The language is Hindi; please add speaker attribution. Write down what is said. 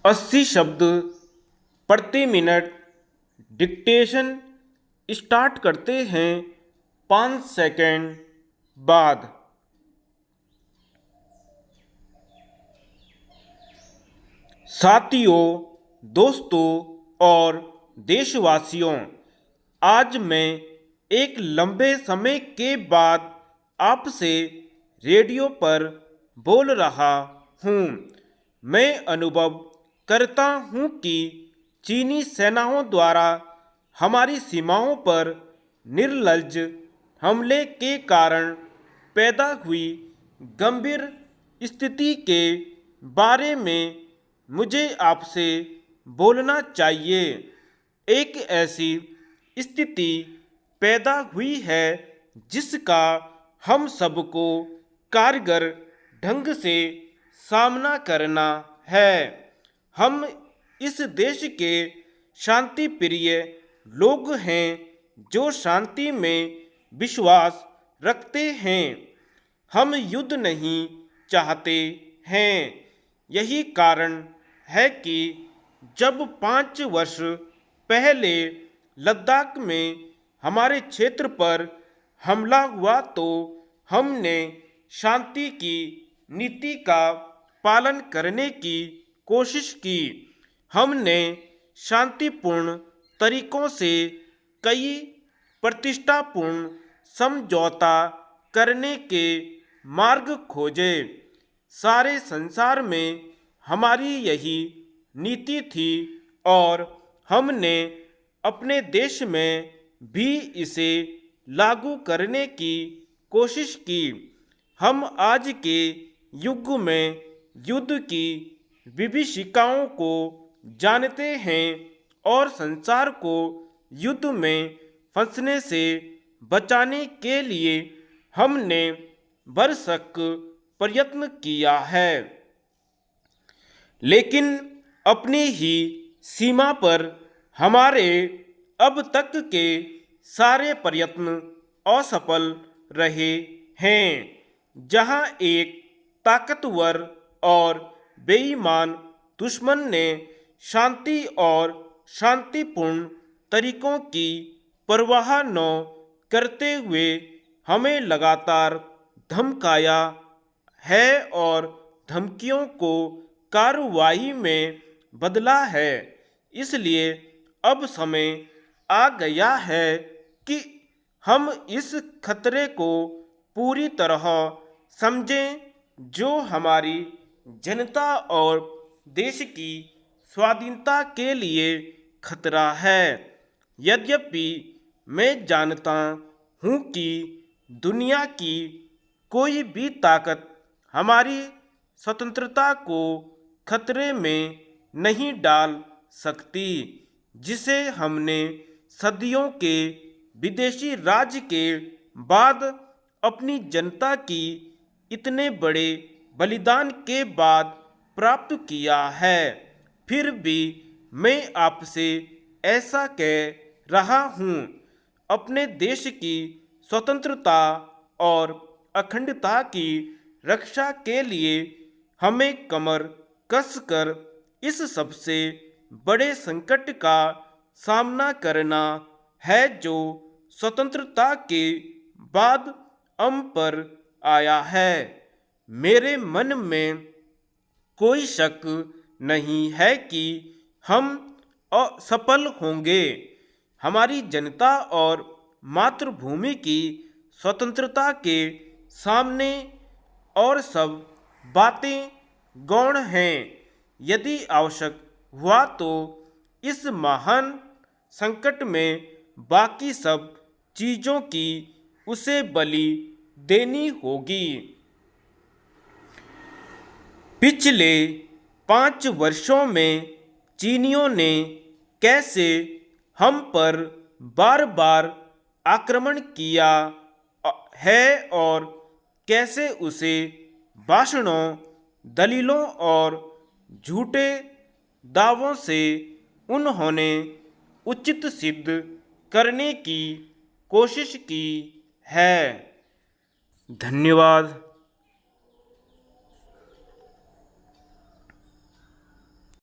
Speaker 1: 80 शब्द प्रति मिनट डिक्टेशन स्टार्ट करते हैं 5 सेकंड बाद। साथियों, दोस्तों और देशवासियों, आज मैं एक लंबे समय के बाद आपसे रेडियो पर बोल रहा हूँ। मैं अनुभव करता हूँ कि चीनी सेनाओं द्वारा हमारी सीमाओं पर निर्लज्ज हमले के कारण पैदा हुई गंभीर स्थिति के बारे में मुझे आपसे बोलना चाहिए। एक ऐसी स्थिति पैदा हुई है जिसका हम सबको कारगर ढंग से सामना करना है। हम इस देश के शांति प्रिय लोग हैं जो शांति में विश्वास रखते हैं। हम युद्ध नहीं चाहते हैं। यही कारण है कि जब 5 वर्ष पहले लद्दाख में हमारे क्षेत्र पर हमला हुआ तो हमने शांति की नीति का पालन करने की कोशिश की। हमने शांतिपूर्ण तरीकों से कई प्रतिष्ठापूर्ण समझौता करने के मार्ग खोजे। सारे संसार में हमारी यही नीति थी और हमने अपने देश में भी इसे लागू करने की कोशिश की। हम आज के युग में युद्ध की विभीषिकाओं को जानते हैं और संसार को युद्ध में फंसने से बचाने के लिए हमने भरसक प्रयत्न किया है। लेकिन अपनी ही सीमा पर हमारे अब तक के सारे प्रयत्न असफल रहे हैं। जहां एक ताकतवर और बेईमान दुश्मन ने शांति और शांतिपूर्ण तरीकों की परवाह न करते हुए हमें लगातार धमकाया है और धमकियों को कार्रवाई में बदला है। इसलिए अब समय आ गया है कि हम इस खतरे को पूरी तरह समझें जो हमारी जनता और देश की स्वाधीनता के लिए खतरा है। यद्यपि मैं जानता हूँ कि दुनिया की कोई भी ताकत हमारी स्वतंत्रता को खतरे में नहीं डाल सकती, जिसे हमने सदियों के विदेशी राज के बाद अपनी जनता की इतने बड़े बलिदान के बाद प्राप्त किया है। फिर भी मैं आपसे ऐसा कह रहा हूँ, अपने देश की स्वतंत्रता और अखंडता की रक्षा के लिए हमें कमर कसकर इस सबसे बड़े संकट का सामना करना है जो स्वतंत्रता के बाद हम पर आया है। मेरे मन में कोई शक नहीं है कि हम असफल होंगे। हमारी जनता और मातृभूमि की स्वतंत्रता के सामने और सब बातें गौण हैं। यदि आवश्यक हुआ तो इस महान संकट में बाकी सब चीज़ों की उसे बलि देनी होगी। पिछले 5 वर्षों में चीनियों ने कैसे हम पर बार बार आक्रमण किया है और कैसे उसे भाषणों, दलीलों और झूठे दावों से उन्होंने उचित सिद्ध करने की कोशिश की है। धन्यवाद।